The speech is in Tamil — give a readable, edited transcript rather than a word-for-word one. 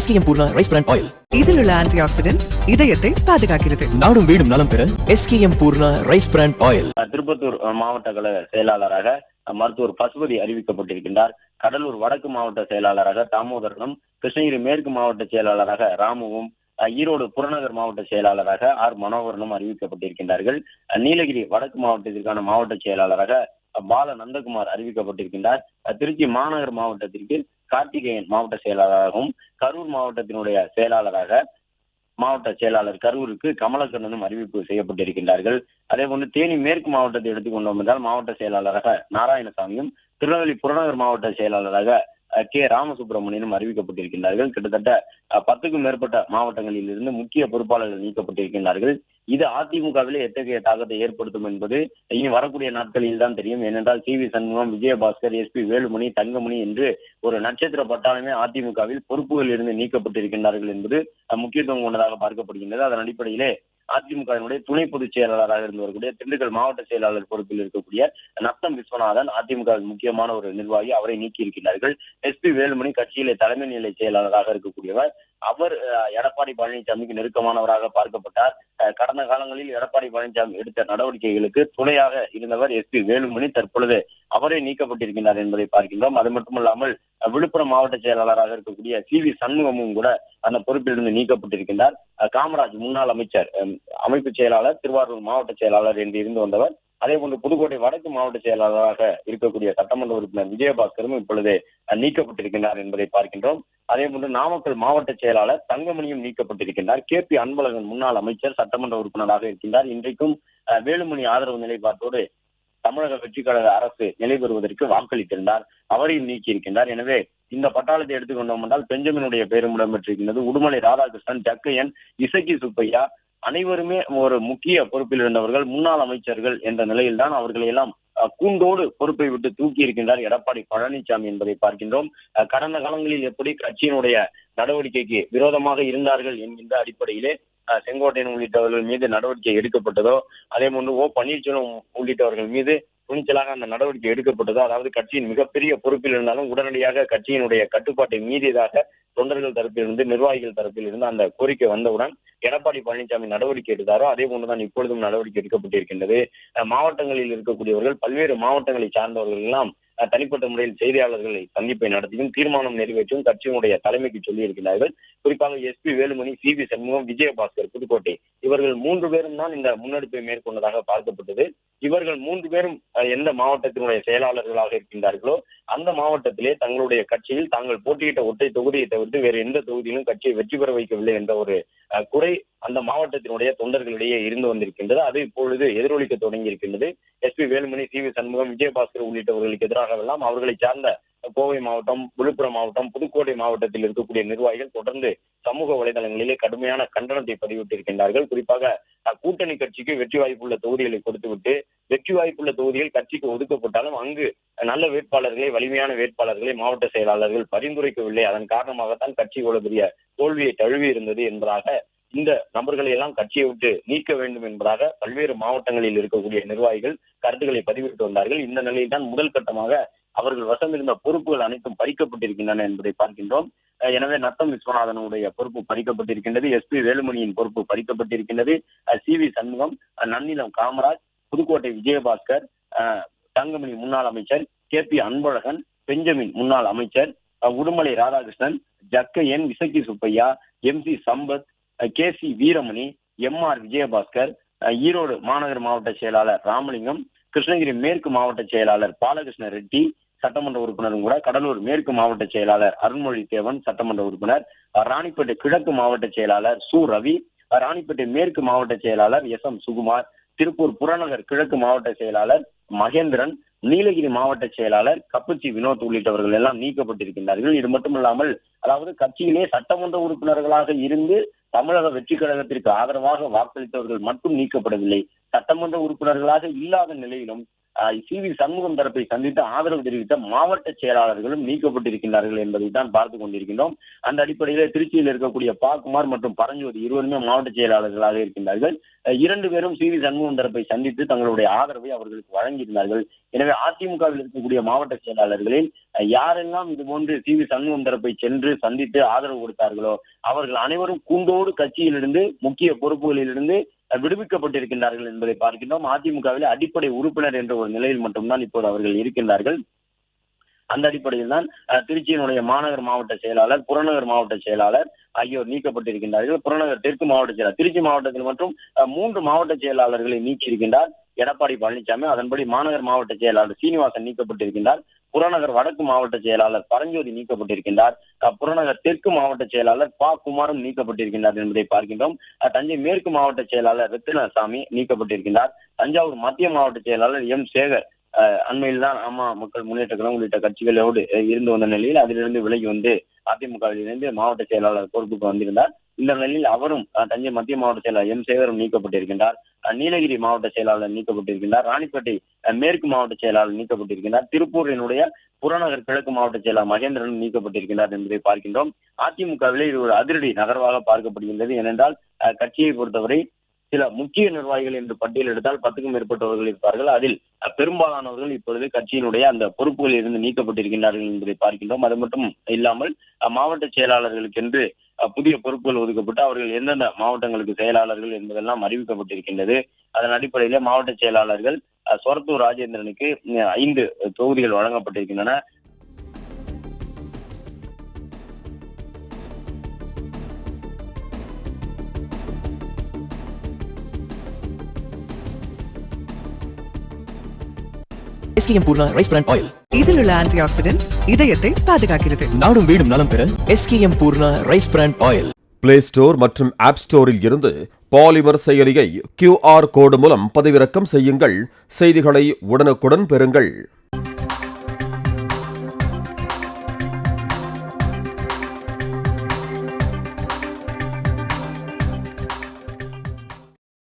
SKM Poorna rice bran oil. இதில் உள்ள ஆன்டி ஆக்சிடென்ட்ஸ் இதயத்தை பாதுகாக்கிறது. நாடும் வீடும் நலம் பெற SKM Poorna rice bran oil. Tirupattur மாவட்ட கழக செயலாளராக மருத்துவர் பசுபதி அறிவிக்கப்பட்டிருக்கின்றார். கடலூர் வடக்கு மாவட்ட செயலாளராக தாமோதரனும், கிருஷ்ணகிரி மேற்கு மாவட்ட செயலாளராக ராமுவும், ஈரோடு புறநகர் மாவட்ட செயலாளராக ஆர் மனோகரனும் அறிவிக்கப்பட்டிருக்கின்றார்கள். நீலகிரி வடக்கு மாவட்டத்திற்கான மாவட்ட செயலாளராக பால நந்தகுமார் அறிவிக்கப்பட்டிருக்கின்றார். திருச்சி மாநகர் மாவட்டத்திற்கு கார்த்திகேயன் மாவட்ட செயலாளராகவும், கரூர் மாவட்டத்தினுடைய செயலாளராக மாவட்ட செயலாளர் கரூருக்கு கமலக்கண்ணனும் அறிவிப்பு செய்யப்பட்டிருக்கின்றார்கள். அதே போன்று தேனி மேற்கு மாவட்டத்தை எடுத்துக்கொண்டோம் என்றால் மாவட்ட செயலாளராக நாராயணசாமியும், திருநெல்வேலி புறநகர் மாவட்ட செயலாளராக கே ராமசுப்பிரமணியனும் அறிவிக்கப்பட்டிருக்கின்றார்கள். கிட்டத்தட்ட 10க்கும் மேற்பட்ட மாவட்டங்களில் இருந்து முக்கிய பொறுப்பாளர்கள் நீக்கப்பட்டிருக்கின்றார்கள். இது அதிமுகவிலே எத்தகைய தாக்கத்தை ஏற்படுத்தும் என்பது இனி வரக்கூடிய நாட்களில் தான் தெரியும். ஏனென்றால் C V Shanmugam, Vijayabaskar, SP Velumani, Thangamani என்று ஒரு நட்சத்திர பட்டாளமே அதிமுகவில் பொறுப்புகளில் இருந்து நீக்கப்பட்டிருக்கின்றார்கள் என்பது முக்கியத்துவம் கொண்டதாக பார்க்கப்படுகின்றது. அதன் அடிப்படையிலே அதிமுகவினுடைய துணை பொதுச் செயலாளராக இருந்து வரக்கூடிய திண்டுக்கல் மாவட்ட செயலாளர் பொறுப்பில் இருக்கக்கூடிய நத்தம் விஸ்வநாதன் அதிமுகவின் முக்கியமான ஒரு நிர்வாகி, அவரை நீக்கி இருக்கின்றார்கள். எஸ்பி வேலுமணி கட்சியிலே தலைமை நிலை செயலாளராக இருக்கக்கூடியவர். அவர் எடப்பாடி பழனிசாமிக்கு நெருக்கமானவராக பார்க்கப்பட்டார். கடந்த காலங்களில் எடப்பாடி பழனிசாமி எடுத்த நடவடிக்கைகளுக்கு துணையாக இருந்தவர் எஸ்பி வேலுமணி. தற்பொழுது அவரே நீக்கப்பட்டிருக்கிறார் என்பதை பார்க்கின்றோம். அது மட்டுமல்லாமல் விழுப்புரம் மாவட்ட செயலாளராக இருக்கக்கூடிய சி வி சண்முகமும் கூட அந்த பொறுப்பிலிருந்து நீக்கப்பட்டிருக்கின்றார். காமராஜ் முன்னாள் அமைச்சர், அமைப்பு செயலாளர், திருவாரூர் மாவட்ட செயலாளர் என்று இருந்து வந்தவர். அதே போன்று புதுக்கோட்டை வடக்கு மாவட்ட செயலாளராக இருக்கக்கூடிய சட்டமன்ற உறுப்பினர் விஜயபாஸ்கரும் இப்பொழுது நீக்கப்பட்டிருக்கிறார் என்பதை பார்க்கின்றோம். அதே போன்று நாமக்கல் மாவட்ட செயலாளர் தங்கமணியும் நீக்கப்பட்டிருக்கின்றார். KP அன்பழகன் முன்னாள் அமைச்சர், சட்டமன்ற உறுப்பினராக இருக்கின்றார். இன்றைக்கும் வேலுமணி ஆதரவு நிலைப்பாட்டோடு தமிழக வெற்றி கழக அரசு நிலை பெறுவதற்கு வாக்களித்திருந்தார். அவரையும் நீக்கி இருக்கின்றார். எனவே இந்த பட்டாளத்தை எடுத்துக்கொண்டோம் என்றால் பெஞ்சமினுடைய பெயரும் இடம்பெற்றிருக்கின்றது. உடுமலை ராதாகிருஷ்ணன், ஜக்கையன், இசக்கி சுப்பையா அனைவருமே ஒரு முக்கிய பொறுப்பில் இருந்தவர்கள், முன்னாள் அமைச்சர்கள் என்ற நிலையில் தான் அவர்களை எல்லாம் கூண்டோடு பொறுப்பை விட்டு தூக்கி இருக்கின்றார் எடப்பாடி பழனிசாமி என்பதை பார்க்கின்றோம். கடந்த காலங்களில் எப்படி கட்சியினுடைய நடவடிக்கைக்கு விரோதமாக இருந்தார்கள் என்கின்ற அடிப்படையிலே செங்கோட்டையன் உள்ளிட்டவர்கள் மீது நடவடிக்கை எடுக்கப்பட்டதோ, அதே போன்று பன்னீர்செல்வம் உள்ளிட்டவர்கள் மீது துணிச்சலாக அந்த நடவடிக்கை எடுக்கப்பட்டதோ, அதாவது கட்சியின் மிகப்பெரிய பொறுப்பில் இருந்தாலும் உடனடியாக கட்சியினுடைய கட்டுப்பாட்டை மீறியதாக தொண்டர்கள் தரப்பிலிருந்து, நிர்வாகிகள் தரப்பில் இருந்து அந்த கோரிக்கை வந்தவுடன் எடப்பாடி பழனிசாமி நடவடிக்கை எடுத்தாரோ அதே போன்றுதான் இப்பொழுதும் நடவடிக்கை எடுக்கப்பட்டிருக்கின்றது. மாவட்டங்களில் இருக்கக்கூடியவர்கள், பல்வேறு மாவட்டங்களை சார்ந்தவர்கள் எல்லாம் தனிப்பட்ட முறையில் செய்தியாளர்களை சந்திப்பை நடத்தியும் தீர்மானம் நிறைவேற்றும் கட்சியினுடைய தலைமைக்கு சொல்லி இருக்கிறார்கள். குறிப்பாக SP Velumani, C V Shanmugam, Vijayabaskar Pudukkottai, இவர்கள் 3 பேரும் தான் இந்த முன்னெடுப்பை மேற்கொண்டதாக பார்க்கப்பட்டது. இவர்கள் 3 பேரும் எந்த மாவட்டத்தினுடைய செயலாளர்களாக இருக்கின்றார்களோ அந்த மாவட்டத்திலே தங்களுடைய கட்சியில் தாங்கள் போட்டியிட்ட ஒற்றை தொகுதியை தவிர்த்து வேறு எந்த தொகுதியிலும் கட்சியை வெற்றி பெற வைக்கவில்லை என்ற ஒரு குறை அந்த மாவட்டத்தினுடைய தொண்டர்களிடையே இருந்து வந்திருக்கின்றது. அது இப்பொழுது எதிரொலிக்க தொடங்கி இருக்கின்றது. SP Velumani, C V Shanmugam, Vijayabaskar உள்ளிட்டவர்களுக்கு எதிராக எல்லாம் அவர்களை சார்ந்த கோவை மாவட்டம், விழுப்புரம் மாவட்டம், புதுக்கோட்டை மாவட்டத்தில் இருக்கக்கூடிய நிர்வாகிகள் தொடர்ந்து சமூக வலைதளங்களிலே கடுமையான கண்டனத்தை பதிவிட்டிருக்கின்றார்கள். குறிப்பாக கூட்டணி கட்சிக்கு வெற்றி வாய்ப்புள்ள தொகுதிகளை கொடுத்துவிட்டு வெற்றி வாய்ப்புள்ள தொகுதிகள் கட்சிக்கு ஒதுக்கப்பட்டாலும் அங்கு நல்ல வேட்பாளர்களை, வலிமையான வேட்பாளர்களை மாவட்ட செயலாளர்கள் பரிந்துரைக்கவில்லை. அதன் காரணமாகத்தான் கட்சி இவ்வளவு பெரிய தோல்வியை தழுவி இருந்தது என்பதாக இந்த நபர்களை எல்லாம் கட்சியை விட்டு நீக்க வேண்டும் என்பதாக பல்வேறு மாவட்டங்களில் இருக்கக்கூடிய நிர்வாகிகள் கருத்துக்களை பதிவிட்டு வந்தார்கள். இந்த நிலையில் தான் முதல் கட்டமாக அவர்கள் வசம் இருந்த பொறுப்புகள் அனைத்தும் பறிக்கப்பட்டிருக்கின்றன என்பதை பார்க்கின்றோம். எனவே நத்தம் விஸ்வநாதனுடைய பொறுப்பு பறிக்கப்பட்டிருக்கின்றது, எஸ்பி வேலுமணியின் பொறுப்பு பறிக்கப்பட்டிருக்கின்றது, சி வி சண்முகம், நன்னிலம் காமராஜ், புதுக்கோட்டை விஜயபாஸ்கர், தங்கமணி முன்னாள் அமைச்சர், KP அன்பழகன், பெஞ்சமின் முன்னாள் அமைச்சர், Udumalai Radhakrishnan, Jakkaiyan, Isakki Subbaiah, MC Sampath, KC Veeramani, MR Vijayabaskar, Erode மாநகர் மாவட்ட செயலாளர் ராமலிங்கம், கிருஷ்ணகிரி மேற்கு மாவட்ட செயலாளர் பாலகிருஷ்ண ரெட்டி சட்டமன்ற உறுப்பினரும் கூட, கடலூர் மேற்கு மாவட்ட செயலாளர் அருண்மொழி தேவன் சட்டமன்ற உறுப்பினர், ராணிப்பேட்டை கிழக்கு மாவட்ட செயலாளர் சு ரவி, ராணிப்பேட்டை மேற்கு மாவட்ட செயலாளர் SM சுகுமார், திருப்பூர் புறநகர் கிழக்கு மாவட்ட செயலாளர் மகேந்திரன், நீலகிரி மாவட்ட செயலாளர் கப்புச்சி வினோத் உள்ளிட்டவர்கள் எல்லாம் நீக்கப்பட்டிருக்கின்றார்கள். இது மட்டுமல்லாமல் அதாவது கட்சியிலே சட்டமன்ற உறுப்பினர்களாக இருந்து தமிழக வெற்றி கழகத்திற்கு ஆதரவாக வாக்களித்தவர்கள் மட்டும் நீக்கப்படவில்லை. சட்டமன்ற உறுப்பினர்களாக இல்லாத நிலையிலும் சி.வி. சண்முகம் தரப்பை சந்தித்து ஆதரவு தெரிவித்த மாவட்ட செயலாளர்களும் நீக்கப்பட்டிருக்கின்றார்கள் என்பதை தான் பார்த்துக் கொண்டிருக்கின்றோம். அந்த அடிப்படையிலே திருச்சியில் இருக்கக்கூடிய பாக்குமார் மற்றும் பரஞ்சோதி இருவருமே மாவட்ட செயலாளர்களாக இருக்கின்றார்கள். 2 பேரும் சி.வி. சண்முகம் தரப்பை சந்தித்து தங்களுடைய ஆதரவை அவர்களுக்கு வழங்கியிருந்தார்கள். எனவே அதிமுகவில் இருக்கக்கூடிய மாவட்ட செயலாளர்களில் யாரெல்லாம் இதுபோன்று சி.வி. சண்முகம் தரப்பை சென்று சந்தித்து ஆதரவு கொடுத்தார்களோ அவர்கள் அனைவரும் கூண்டோடு கட்சியிலிருந்து முக்கிய பொறுப்புகளிலிருந்து விடுவிக்கப்பட்டிருக்கின்றார்கள் என்பதை பார்க்கின்றோம். அதிமுகவில் அடிப்படை உறுப்பினர் என்ற ஒரு நிலையில் மட்டும்தான் இப்போது அவர்கள் இருக்கின்றார்கள். அந்த அடிப்படையில் தான் திருச்சியினுடைய மாநகர் மாவட்ட செயலாளர், புறநகர் மாவட்ட செயலாளர் ஆகியோர் நீக்கப்பட்டிருக்கின்றார்கள். புறநகர் தெற்கு மாவட்ட செயலாளர், திருச்சி மாவட்டத்தில் மற்றும் 3 மாவட்ட செயலாளர்களை நீக்கியிருக்கின்றார் எடப்பாடி பழனிசாமி. அதன்படி மாநகர் மாவட்ட செயலாளர் சீனிவாசன் நீக்கப்பட்டிருக்கின்றார். புறநகர் வடக்கு மாவட்ட செயலாளர் பரஞ்சோதி நீக்கப்பட்டிருக்கின்றார். புறநகர் தெற்கு மாவட்ட செயலாளர் பா. குமாரும் நீக்கப்பட்டிருக்கின்றார் என்பதை பார்க்கின்றோம். தஞ்சை மேற்கு மாவட்ட செயலாளர் ரத்தினசாமி நீக்கப்பட்டிருக்கின்றார். தஞ்சாவூர் மத்திய மாவட்ட செயலாளர் எம். சேகர் அண்மையில் தான் அம்மா மக்கள் முன்னேற்ற கழகம் உள்ளிட்ட கட்சிகளோடு இருந்து வந்த நிலையில் அதிலிருந்து விலகி வந்து அதிமுகவில் இருந்து மாவட்ட செயலாளர் பொறுப்புக்கு வந்திருந்தார். இந்த நிலையில் அவரும் தஞ்சை மத்திய மாவட்ட செயலாளர் எம். சேகரும் நீக்கப்பட்டிருக்கின்றார். நீலகிரி மாவட்ட செயலாளர் நீக்கப்பட்டிருக்கின்றார். ராணிப்பேட்டை மேற்கு மாவட்ட செயலாளர் நீக்கப்பட்டிருக்கின்றார். திருப்பூரினுடைய புறநகர் கிழக்கு மாவட்ட செயலாளர் மகேந்திரன் நீக்கப்பட்டிருக்கின்றார் என்பதை பார்க்கின்றோம். அதிமுகவிலே இது ஒரு அதிரடி நகர்வாக பார்க்கப்படுகின்றது. ஏனென்றால் கட்சியை பொறுத்தவரை சில முக்கிய நிர்வாகிகள் என்று பட்டியல் எடுத்தால் 10க்கும் மேற்பட்டவர்கள் இருப்பார்கள். அதில் பெரும்பாலானவர்கள் இப்பொழுது கட்சியினுடைய அந்த பொறுப்புகளில் இருந்து நீக்கப்பட்டிருக்கின்றார்கள் என்பதை பார்க்கின்றோம். அது மட்டும் இல்லாமல் மாவட்ட செயலாளர்களுக்கென்று புதிய பொறுப்புகள் ஒதுக்கப்பட்டு அவர்கள் எந்தெந்த மாவட்டங்களுக்கு செயலாளர்கள் என்பதெல்லாம் அறிவிக்கப்பட்டிருக்கின்றது. அதன் அடிப்படையிலே மாவட்ட செயலாளர்கள் சொரத்தூர் ராஜேந்திரனுக்கு 5 தொகுதிகள் வழங்கப்பட்டிருக்கின்றன. SKM Poorna rice bran oil. இதில் உள்ள ஆன்டி ஆக்சிடென்ட்ஸ் இதயத்தை பாதுகாக்கிறது. நாடும் வீடும் நலம் பெற SKM Poorna rice bran oil. Play store மற்றும் ஆப் ஸ்டோரில் இருந்து பாலிமர் செயலியை QR கோடு மூலம் பதிவிறக்கம் செய்யுங்கள். செய்திகளை உடனுக்குடன் பெறுங்கள்.